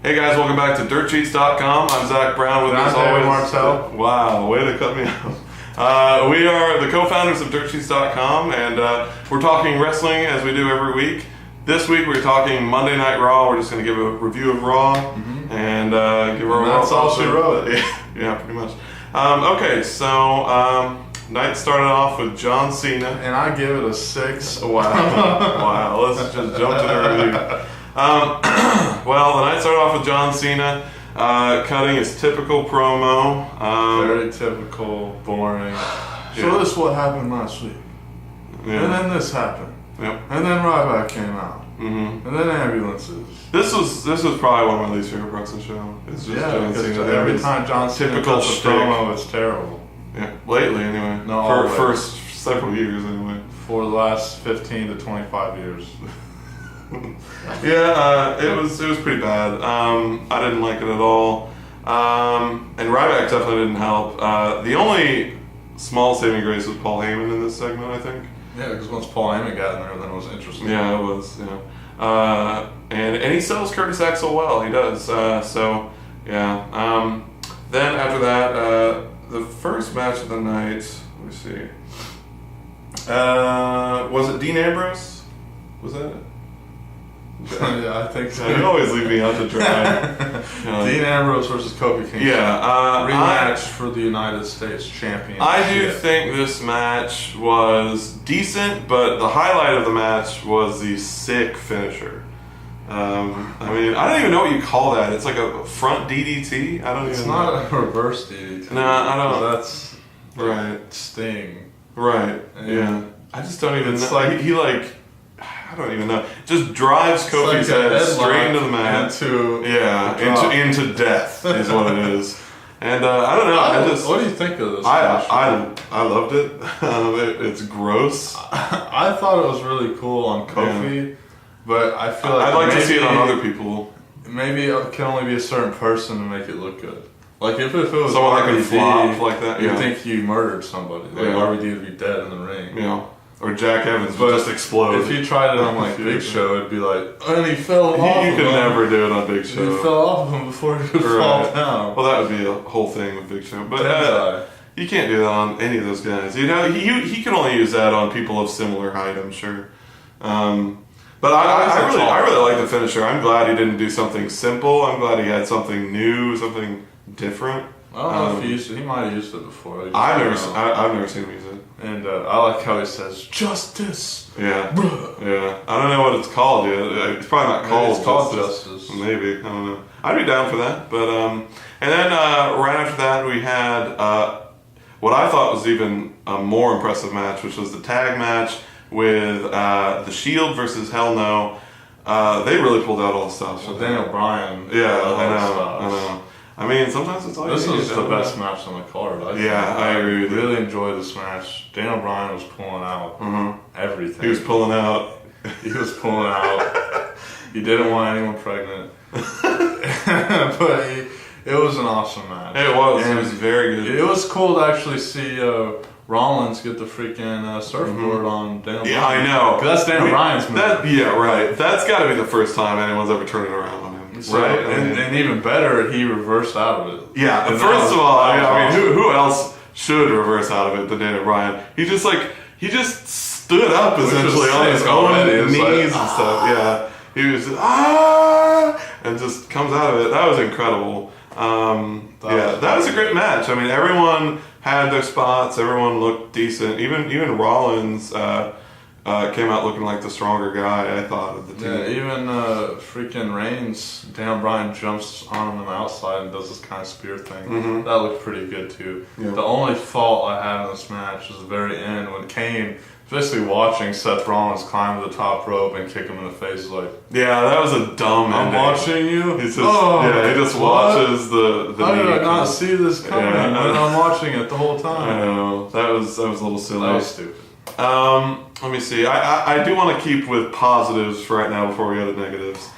Hey guys, welcome back to DirtSheets.com. I'm Zach Brown with us always. Martel. Wow, way to cut me off. We are the co-founders of DirtSheets.com, and we're talking wrestling as we do every week. This week we're talking Monday Night Raw. We're just going to give a review of Raw and give our That's all she wrote. Yeah, pretty much. Okay, so night started off with John Cena. And I give it a 6. Wow. Wow, let's just jump to the review. Well, the night started off with John Cena cutting his typical promo. Very typical, boring. Yeah. So this is what happened last week. Yeah. And then this happened. Yep. And then Ryback came out. Mm-hmm. And then ambulances. This was probably one of my least favorite parts of the show. It's just John because Cena. every time John Cena typical cuts a shtick. promo, it's terrible. Yeah, lately anyway. No, for always. first several years anyway. For the last 15 to 25 years. Yeah, it was pretty bad. I didn't like it at all. And Ryback definitely didn't help. The only small saving grace was Paul Heyman in this segment, I think. Yeah, because once Paul Heyman got in there, then it was interesting. Yeah, it was. Yeah, and he sells Curtis Axel well. He does. So yeah. Then after that, the first match of the night. Let me see. Was it Dean Ambrose? Was that it? Yeah, I think so. You always leave me out to dry. Dean Ambrose versus Kofi Kingston. Yeah, rematch for the United States Championship. I do think this match was decent, but the highlight of the match was the sick finisher. I mean, I don't even know what you call that. It's like a front DDT. I don't even. It's know. not a reverse DDT. No, I don't. That's Right. Sting. Right. Yeah. I just don't even know. Like he I don't even know. Just drives Kofi's head straight into the mat. Into death is what it is. And I don't know. What do you think of this? I loved it. It's gross. I thought it was really cool on Kofi, but I feel like I'd like to see it on other people. Maybe it can only be a certain person to make it look good. Like if it was someone that RVD, can flop like that, you'd think you murdered somebody. Like RVD would be dead in the ring. Yeah. Or Jack Evans would just explode. If you tried it on like Big Show, it'd be like, and he fell off. You could never do it on Big Show. He fell off of him before he could fall down. Well, that would be a whole thing with Big Show. But you can't do that on any of those guys. You know, he can only use that on people of similar height, I'm sure. But I really like the finisher. I'm glad he didn't do something simple. I'm glad he had something new, something different. I don't know if he used it. He might have used it before. I've never seen him use it. And I like how he says, justice. Yeah. Yeah. I don't know what it's called yet. It's probably not called It's called justice. Maybe. I don't know. I'd be down for that. But, and then right after that, we had what I thought was even a more impressive match, which was the tag match with The Shield versus Hell No. They really pulled out all the stops. Well, Daniel Bryan. Yeah, I know. I mean, sometimes it's like... This was the best match on the card. I agree with you. I really enjoyed this match. Daniel Bryan was pulling out everything. He was pulling out. He was pulling out. He didn't want anyone pregnant. But it was an awesome match. It was. It was very good. It was cool to actually see Rollins get the freaking surfboard on Daniel Bryan. Yeah, I know. Because that's Daniel Bryan's move. Yeah, right. That's got to be the first time anyone's ever turned it around on him. So, right? And even better, he reversed out of it. Yeah, and first of all, I mean, who else should reverse out of it than Daniel Bryan? He just stood up essentially on his own knees and stuff. Yeah, he was and just comes out of it. That was incredible. That was a great match. I mean, everyone had their spots. Everyone looked decent. Even Rollins came out looking like the stronger guy, I thought, of the team. Yeah, even freaking Reigns, Daniel Bryan jumps on him on the outside and does this kind of spear thing. That looked pretty good too. Yeah. The only fault I had in this match was the very end when Kane, basically watching Seth Rollins climb to the top rope and kick him in the face, like, yeah, that was a dumb I'm ending. watching you. He just watches the How did I not see this coming when I'm watching it the whole time? I know. That was a little silly. That was stupid. Let me see. I do want to keep with positives for right now before we go to negatives.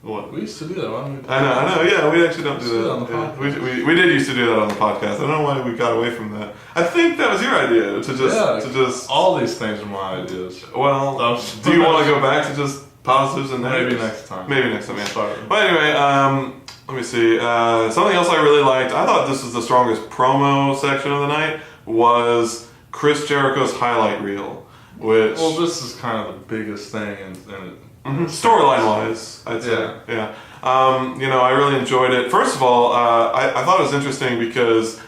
What? We used to do that, why don't we? I know. Yeah, we actually don't do that. On the podcast. We did used to do that on the podcast. I don't know why we got away from that. I think that was your idea to just all these things are my ideas. Well, do you want to go back to just positives and negatives? Maybe next time. Maybe next time, yeah. Sorry. But anyway, let me see. Something else I really liked, I thought this was the strongest promo section of the night, was Chris Jericho's highlight reel. Which, well, this is kind of the biggest thing in storyline wise, I'd say. Yeah. I really enjoyed it. First of all, I thought it was interesting because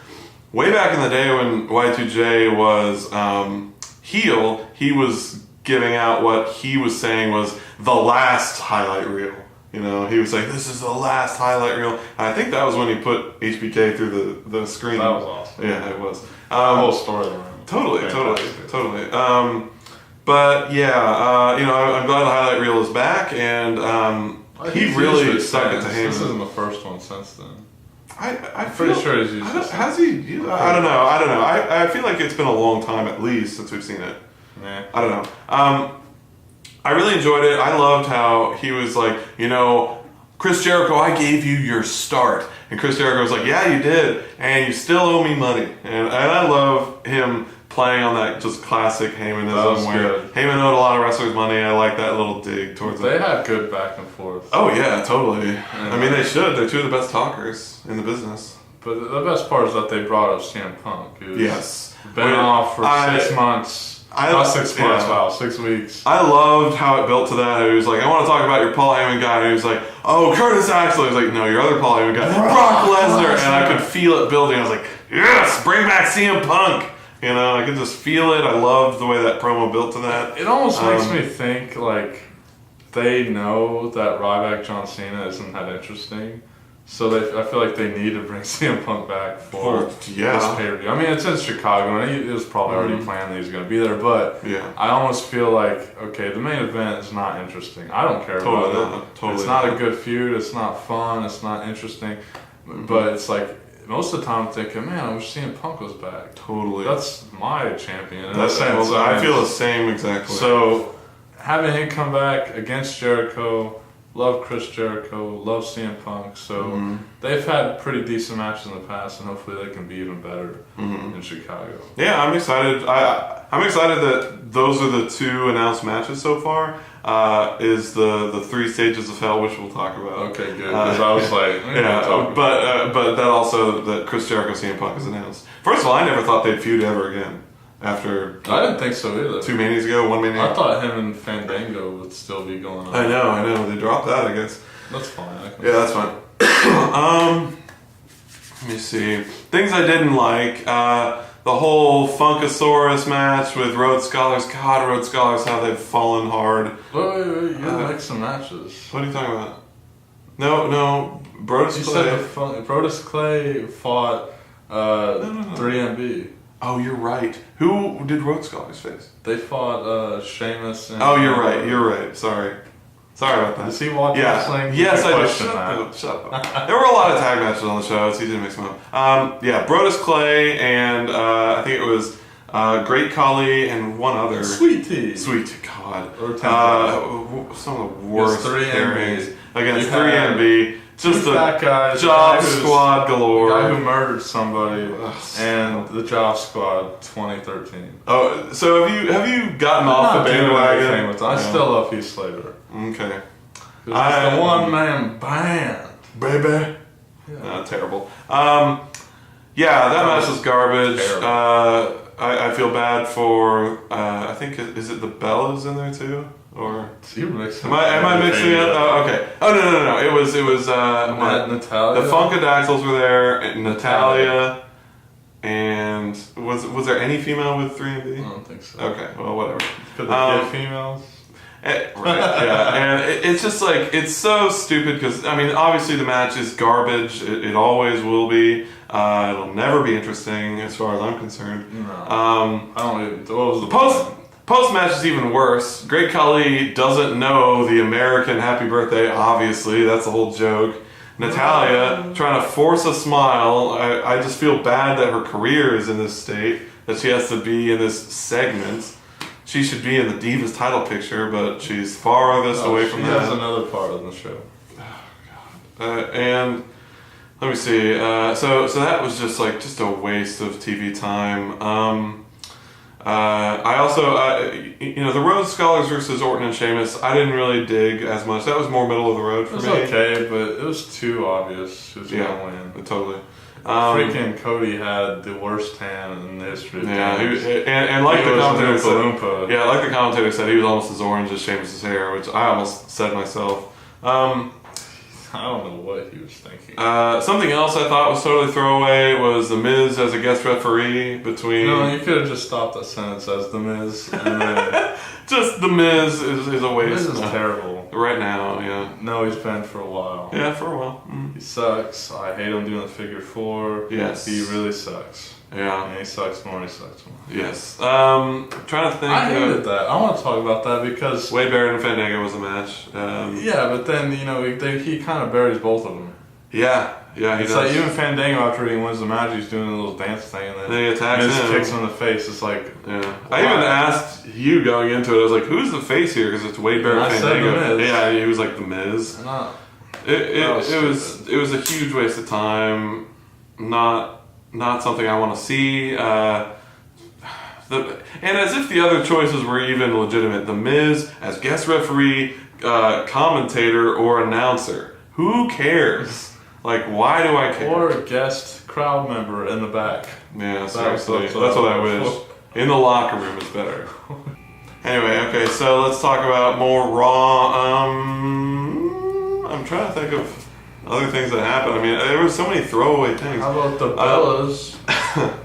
way back in the day when Y2J was heel, he was giving out what he was saying was the last highlight reel. He was like, this is the last highlight reel. And I think that was when he put HBK through the screen. That was awesome. Yeah, it was. The whole storyline. Totally. But yeah, I'm glad the highlight reel is back, and he really stuck it to him. This isn't the first one since then. I'm pretty sure he's used this. Has he? I don't know. I feel like it's been a long time at least since we've seen it. Yeah. I don't know. I really enjoyed it. I loved how he was like, Chris Jericho, I gave you your start. And Chris Jericho was like, yeah, you did. And you still owe me money. And I love him playing on that just classic Heymanism where Heyman owed a lot of wrestlers money. I like that little dig towards They had good back and forth. Oh, yeah, totally. I mean, they should. They're two of the best talkers in the business. But the best part is that they brought up CM Punk, who's been off for 6 months. Not 6 months, wow, 6 weeks. I loved how it built to that. He was like, I want to talk about your Paul Heyman guy. And he was like, oh, Curtis Axel. He was like, no, your other Paul Heyman guy. Brock Lesnar. And I could feel it building. I was like, yes, bring back CM Punk. I could just feel it. I loved the way that promo built to that. It almost makes me think like they know that Ryback John Cena isn't that interesting. So I feel like they need to bring CM Punk back for this pay-per-view. I mean, it's in Chicago, and it was probably already planned that he's going to be there, but I almost feel like, okay, the main event is not interesting. I don't care about it. It's not a good feud. It's not fun. It's not interesting. But it's like, most of the time I'm thinking, man, I wish CM Punk was back. Totally. That's my champion. I feel the same exactly. So, having him come back against Jericho... Love Chris Jericho, love CM Punk. So they've had pretty decent matches in the past, and hopefully they can be even better in Chicago. Yeah, I'm excited. I'm excited that those are the two announced matches so far. Is the 3 stages of hell, which we'll talk about. Okay, good. Because I was like, but that also that Chris Jericho CM Punk is announced. First of all, I never thought they'd feud ever again. After I didn't think so either. 2 Manias ago, 1 Mania. I thought him and Fandango would still be going on. I know. They dropped that, I guess. That's fine. That's fine. Let me see. Things I didn't like. The whole Funkasaurus match with Rhodes Scholars. God, Rhodes Scholars, how they've fallen hard. Wait. You like some matches. What are you talking about? No. Brodus Clay. You said Brodus Clay fought 3MB. Oh, you're right. Who did Rhodes Scholars face? They fought Sheamus and... Oh, you're right. Sorry about that. Does he watch wrestling? Yes, I did. Shut up. There were a lot of tag matches on the show. It's easy to mix them up. Brodus Clay and I think it was Great Khali and one other. Sweet Tea, God. Or some of the worst pairings against 3MB. Just that guy, Job Squad galore. The guy who murdered somebody, and the Job Squad 2013. Oh, so have you gotten off the bandwagon? I still love Heath Slater. Okay. It's the one-man band. Baby. Yeah. Terrible. That match is garbage. I feel bad for, I think, is it the Bellas in there too? Or you're mixing. Am I mixing it? Oh, okay. Oh no. It was Natalia. The Funkadactyls were there. And Natalia. And was there any female with 3MB? I don't think so. Okay. Well, whatever. Could they get females? Right. Yeah. And it's just like it's so stupid because I mean obviously the match is garbage. It always will be. It'll never be interesting as far as I'm concerned. No. I don't even. What was the Post-match is even worse. Great Khali doesn't know the American happy birthday, obviously. That's the whole joke. Natalia trying to force a smile. I just feel bad that her career is in this state, that she has to be in this segment. She should be in the Divas title picture, but she's farthest away from that. That's another part of the show. Oh, God. And let me see. So that was just a waste of TV time. I also, the Rhodes Scholars versus Orton and Sheamus, I didn't really dig as much. That was more middle of the road for me. It was okay, but it was too obvious. Who's going to win. Totally. Freaking Cody had the worst tan in the history of and like the commentator said, like the commentator said, he was almost as orange as Sheamus' hair, which I almost said myself. I don't know what he was thinking. Something else I thought was totally throwaway was The Miz as a guest referee between... No, you could have just stopped that sentence as The Miz. And then... just The Miz is a waste. The Miz is terrible. Right now, yeah. No, he's been for a while. Yeah, for a while. He sucks. I hate him doing the figure 4. Yes. He really sucks. Yeah. And he sucks more and he sucks more. Yes. I'm trying to think. I hated that. I want to talk about that because... Wade Barrett and Fandango was a match. Yeah, but then, he kind of buries both of them. Yeah, he it's does. Like even Fandango, after he wins the match, he's doing a little dance thing, and then he attacks Miz him. kicks him in the face. It's like, I even asked you going into it. I was like, "Who's the face here?" Because it's Wade Barrett and Fandango. Said the Miz. Yeah, he was like the Miz. It was a huge waste of time. Not something I want to see. And as if the other choices were even legitimate, the Miz as guest referee, commentator, or announcer. Who cares? Like, why do I care? Or a guest crowd member in the back. Yeah, seriously. That's what I wish. In the locker room is better. Anyway, okay, so let's talk about more Raw. I'm trying to think of other things that happened. I mean, there were so many throwaway things. How about the Bellas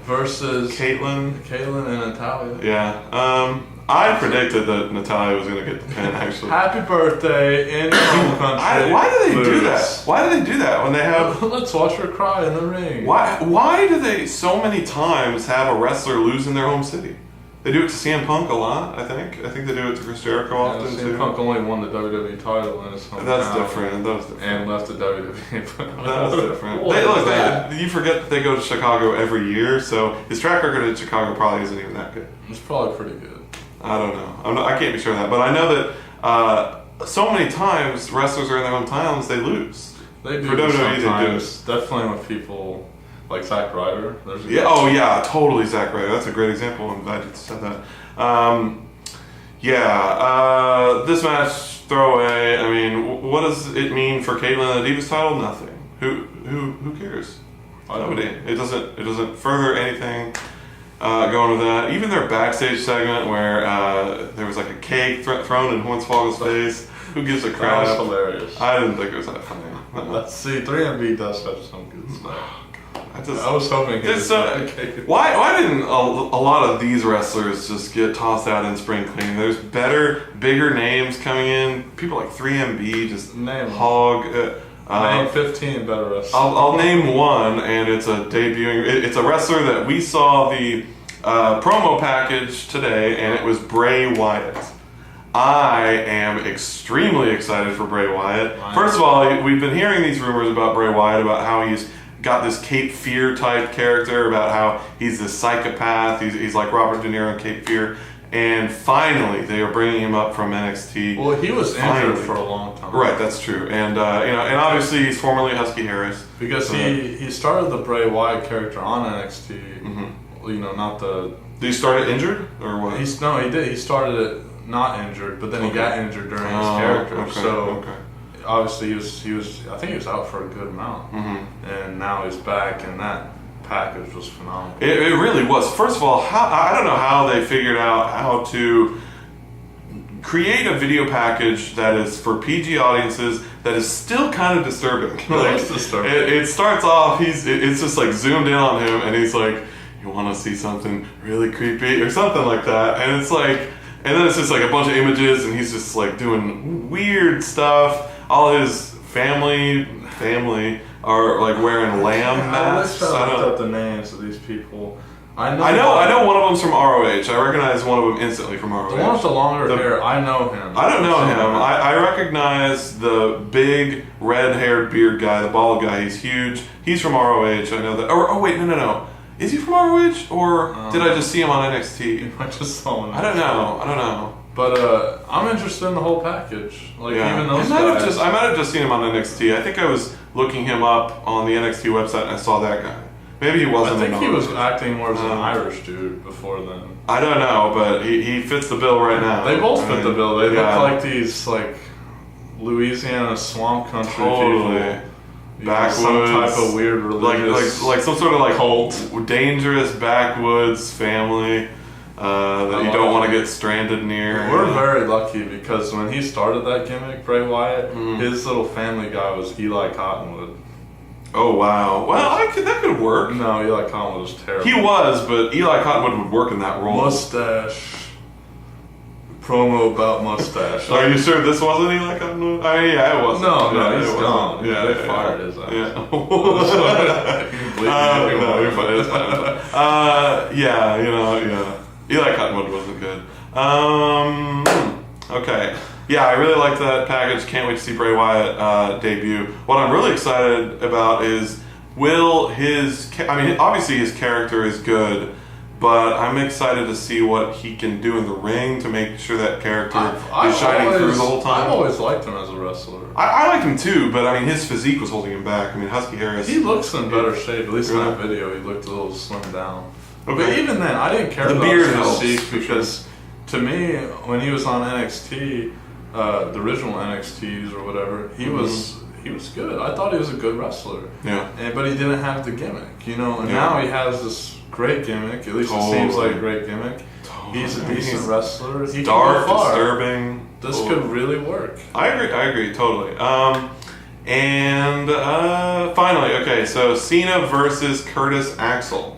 versus Caitlyn and Natalia? Yeah. I predicted that Natalia was going to get the pin, actually. Happy birthday in your home country. Why do they do that? Why do they do that when they have... Let's watch her cry in the ring. Why do they so many times have a wrestler lose in their home city? They do it to CM Punk a lot, I think. I think they do it to Chris Jericho often, CM Punk only won the WWE title in his hometown. That's different. That was different. And left the WWE. That was different. You forget that they go to Chicago every year, so his track record in Chicago probably isn't even that good. It's probably pretty good. I don't know. I can't be sure of that. But I know that so many times wrestlers are in their hometowns, they lose. They do. For WWE, sometimes. They do. Definitely with people like Zack Ryder. Totally Zack Ryder. That's a great example. I'm glad you said that. This match, throwaway. I mean, what does it mean for Caitlyn and the Divas title? Nothing. Who cares? Nobody. It doesn't further anything. Going with that, even their backstage segment where there was like a cake thrown in Hornswoggle's face. Who gives a crap? That was hilarious. I didn't think it was that funny. Let's see, 3MB does have some good stuff. I was hoping why didn't a lot of these wrestlers just get tossed out in spring cleaning? There's bigger names coming in. People like 3MB just hog. Name 15 better wrestlers. I'll name one, and it's a debuting. It's a wrestler that we saw the promo package today, and it was Bray Wyatt. I am extremely excited for Bray Wyatt. First of all, we've been hearing these rumors about Bray Wyatt, about how he's got this Cape Fear type character, about how he's this psychopath. He's like Robert De Niro in Cape Fear. And finally, they are bringing him up from NXT. Well, he was injured for a long time. Right, that's true. And and obviously he's formerly Husky Harris. Because he started the Bray Wyatt character on NXT. Mm-hmm. Not the... Did he start it injured or what? He did. He started it not injured, but then he got injured during his character. Obviously he was. I think he was out for a good amount, and now he's back, and that package was phenomenal. It really was. First of all, I don't know how they figured out how to create a video package that is for PG audiences that is still kind of disturbing. It starts off, it's just like zoomed in on him, and he's like, "You want to see something really creepy?" or something like that, and it's like, and then it's just like a bunch of images, and he's just like doing weird stuff. All his family are like wearing lamb masks. I looked up the names of these people. I know one of them's from ROH. I recognize one of them instantly from ROH. The one with the longer hair, I know him. I don't know him. I recognize the big red-haired beard guy, the bald guy. He's huge. He's from ROH. I know that. Wait, no. Is he from ROH, or did I just see him on NXT? I just saw him. I don't know. But I'm interested in the whole package. Even those guys. I might have just seen him on NXT. I think I was looking him up on the NXT website and I saw that guy. Maybe he wasn't. I think he was acting more as an Irish dude before then. I don't know, but he fits the bill right now. They both fit the bill. They look like these like Louisiana swamp country people. Backwoods, some type of weird religious, like some sort of like cult, dangerous backwoods family that you don't want to get stranded near. We're very lucky because when he started that gimmick, Bray Wyatt, his little family guy was Eli Cottonwood. Oh wow! Well, that could work. No, Eli Cottonwood was terrible. He was, but Eli Cottonwood would work in that role. Mustache. Promo about mustache. Are you sure this wasn't Eli Cottonwood? I mean, yeah, it wasn't. No, he's gone. Yeah, they fired his ass. Yeah. No, you're fine. It's fine. Yeah. Eli Cottonwood wasn't good. Okay. Yeah, I really liked that package. Can't wait to see Bray Wyatt debut. What I'm really excited about is obviously his character is good, but I'm excited to see what he can do in the ring to make sure that character is shining through the whole time. I've always liked him as a wrestler. I liked him too, but I mean, his physique was holding him back. I mean, Husky Harris. He looks in better shape, at least in that video. He looked a little slimmed down. Okay. But even then, I didn't care about his physique because to me, when he was on NXT, the original NXTs or whatever, he was good. I thought he was a good wrestler. Yeah. But he didn't have the gimmick, And now he has this great gimmick. At least it seems like a great gimmick. He's a decent wrestler. He dark, can go far. disturbing. This could really work. I agree, totally. And finally, okay, so Cena versus Curtis Axel.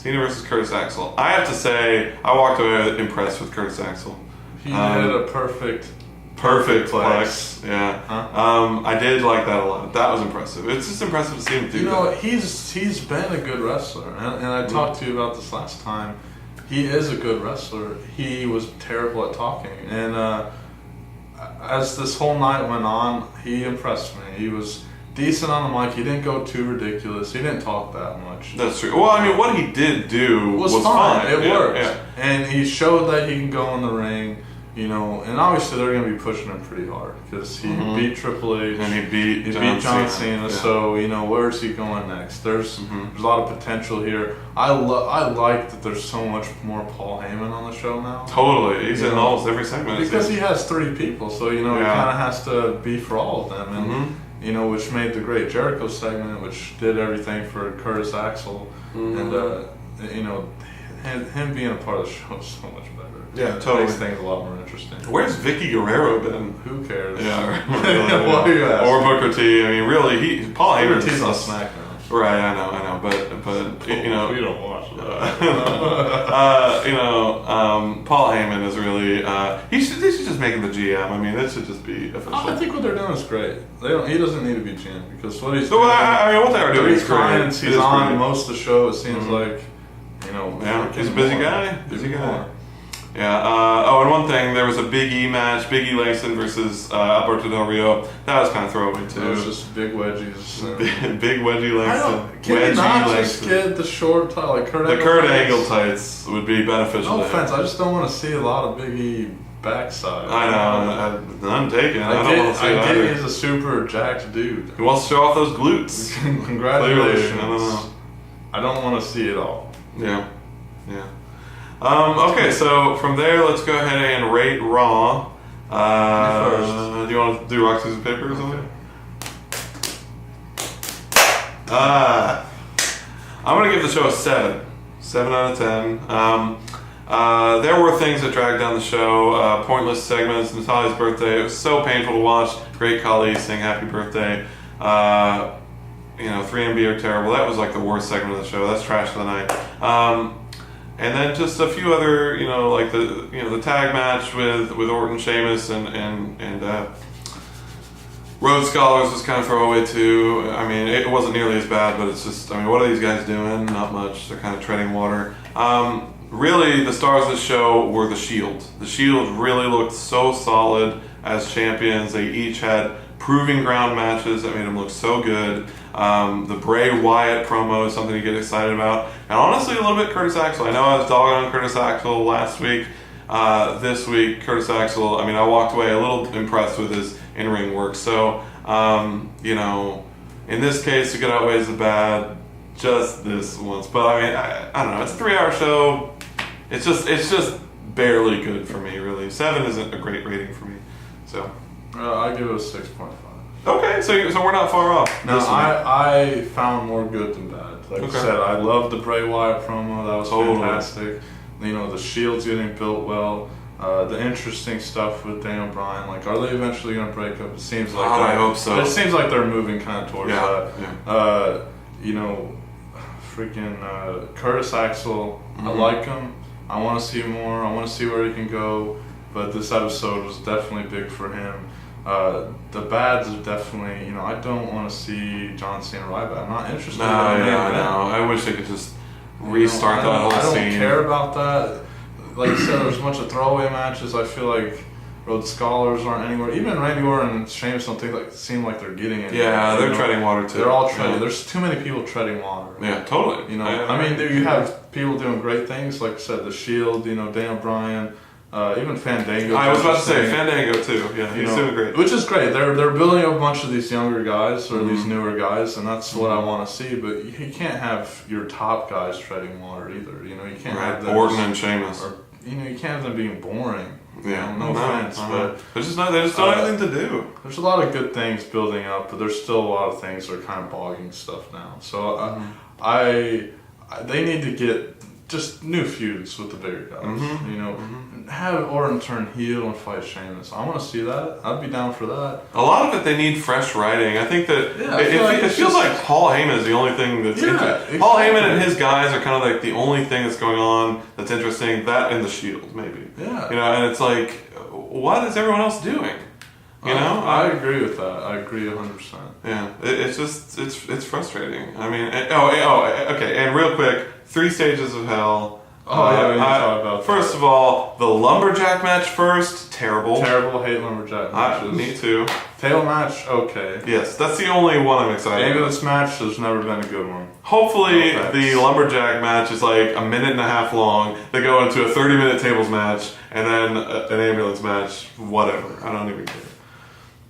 I have to say, I walked away impressed with Curtis Axel. He did a perfect plex. Yeah. Huh? I did like that a lot. That was impressive. It's just impressive to see him do that. He's been a good wrestler, and I talked to you about this last time. He is a good wrestler. He was terrible at talking, and as this whole night went on, he impressed me. He was decent on the mic. He didn't go too ridiculous. He didn't talk that much. That's true. Well, I mean, what he did do was fine. It worked. Yeah. And he showed that he can go in the ring, and obviously they're going to be pushing him pretty hard because he beat Triple H. And he beat John Cena. Yeah. So, where's he going next? There's a lot of potential here. I like that there's so much more Paul Heyman on the show now. Totally. He's in almost every segment. Because he has 3 people, so, he kind of has to be for all of them. And, which made the Great Jericho segment, which did everything for Curtis Axel. And, him being a part of the show is so much better. Yeah, totally. Makes things a lot more interesting. Where's Vicky Guerrero been? Who cares? Yeah, What are you asking? Or Booker T. I mean, really, Paul Heyman. Booker T's on SmackDown. Right, I know, but we don't watch that. Paul Heyman is really they should just make him the GM. I mean, it should just be official. I think what they're doing is great. He doesn't need to be GM because what he's doing. What they are doing is great. He's on most of the show. It seems like yeah, he's a busy guy. Yeah. And one thing, there was a Big E match, Big E Langston versus Alberto Del Rio. That was kind of throwaway too. It was just big wedgies. Big wedgie Langston. Can you not just get the short tie, like Kurt Angle? The Kurt Angle tights would be beneficial. No offense, I just don't want to see a lot of Big E backside. I know. None taken. I don't want to see it either. I get he's a super jacked dude. He wants to show off those glutes. Congratulations. Clearly. I don't know. I don't want to see it all. Yeah. Okay, so from there, let's go ahead and rate Raw. Do you want to do rock, scissors, paper or something? I'm going to give the show a 7. 7 out of 10. There were things that dragged down the show. Pointless segments. Natalia's birthday. It was so painful to watch. Great Khali saying happy birthday. 3MB are terrible. That was like the worst segment of the show. That's trash of the night. And then just a few other, like the tag match with Orton, Sheamus, and Rhodes Scholars was kind of throwaway too. I mean, it wasn't nearly as bad, but it's just, what are these guys doing? Not much. They're kind of treading water. Really, the stars of the show were the Shield. The Shield really looked so solid as champions. They each had proving ground matches that made them look so good. The Bray Wyatt promo is something to get excited about. And honestly, a little bit Curtis Axel. I know I was dogging on Curtis Axel last week. This week, Curtis Axel, I walked away a little impressed with his in-ring work. So, in this case, the good outweighs the bad. just this once. But I mean, I don't know. It's a 3-hour show. It's just barely good for me, really. 7 isn't a great rating for me. So I give it a 6.5. Okay, so we're not far off. No, I found more good than bad. Like I said, I loved the Bray Wyatt promo. That was fantastic. You know, the Shield's getting built well. The interesting stuff with Daniel Bryan, like, are they eventually going to break up? It seems like I hope so. It seems like they're moving kind of towards that. Yeah. You know, freaking Curtis Axel, I like him. I want to see more. I want to see where he can go. But this episode was definitely big for him. The bads are definitely, you know, I don't want to see John Cena Ryback. I'm not interested in that. I know. I wish they could just restart that whole scene. I don't care about that. Like you said, there's a bunch of throwaway matches. I feel like Rhodes Scholars aren't anywhere. Even Randy Orton and Sheamus don't seem like they're getting it. Yeah, they're treading water too. They're all treading. Yeah. There's too many people treading water. Yeah, totally. You know, I mean, you have people doing great things. Like I said, The Shield. You know, Daniel Bryan. Even Fandango. I was about to say Fandango too. Yeah, he's doing great. Which is great. They're building a bunch of these younger guys or these newer guys, and that's what I want to see. But you can't have your top guys treading water either. You know, you can't have them Orton and Sheamus. Or, you know, you can't have them being boring. Yeah, no offense, but they just don't have anything to do. There's a lot of good things building up, but there's still a lot of things that are kind of bogging stuff now. So they need to get just new feuds with the bigger guys. You know, have Orton turn heel and fight Sheamus. I want to see that. I'd be down for that. A lot of it, they need fresh writing. I think that it feels like Paul Heyman is the only thing that's interesting. Exactly. Paul Heyman and his guys are kind of like the only thing that's going on that's interesting. That and the Shield, maybe. Yeah. You know, and it's like, what is everyone else doing? You know, I agree with that. I agree 100%. Yeah, it's frustrating. I mean, okay. And real quick, 3 stages of hell. Oh yeah, we need to talk about first of all, the lumberjack match first, terrible. Terrible, hate lumberjack matches. Me too. Table match, okay. Yes, that's the only one I'm excited about. Ambulance match, there's never been a good one. Hopefully the lumberjack match is like a minute and a half long. They go into a 30-minute tables match, and then an ambulance match, whatever. I don't even care.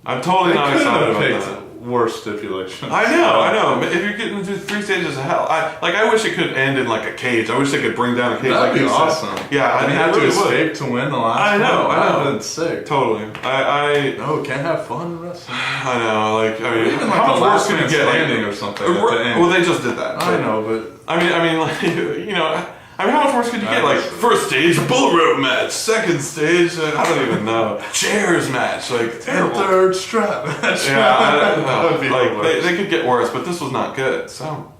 I'm totally not excited about that. Worst stipulation. I know. If you're getting into 3 stages of hell, I wish it could end in like a cage. I wish they could bring down a cage. That'd be awesome. Yeah, I mean, have to escape to win the last. I know. That would have been sick. Totally. No, can't have fun wrestling. I know. Like, I mean, even like how much worse could you get? Standing or something. At the end. Well, they just did that. I know, but I mean, like, you know. I mean, how much worse could you get? Like, first stage, bull rope match. Second stage, I don't even know. Chairs match. Like, terrible. Third strap match. Yeah, I don't know. Like, they could get worse, but this was not good. So,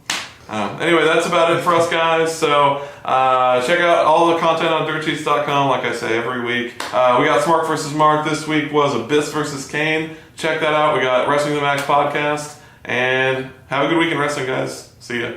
anyway, that's about it for us, guys. So, check out all the content on dirtsheets.com, like I say, every week. We got Smart vs. Mark. This week was Abyss vs. Kane. Check that out. We got Wrestling the Max podcast. And have a good week in wrestling, guys. See ya.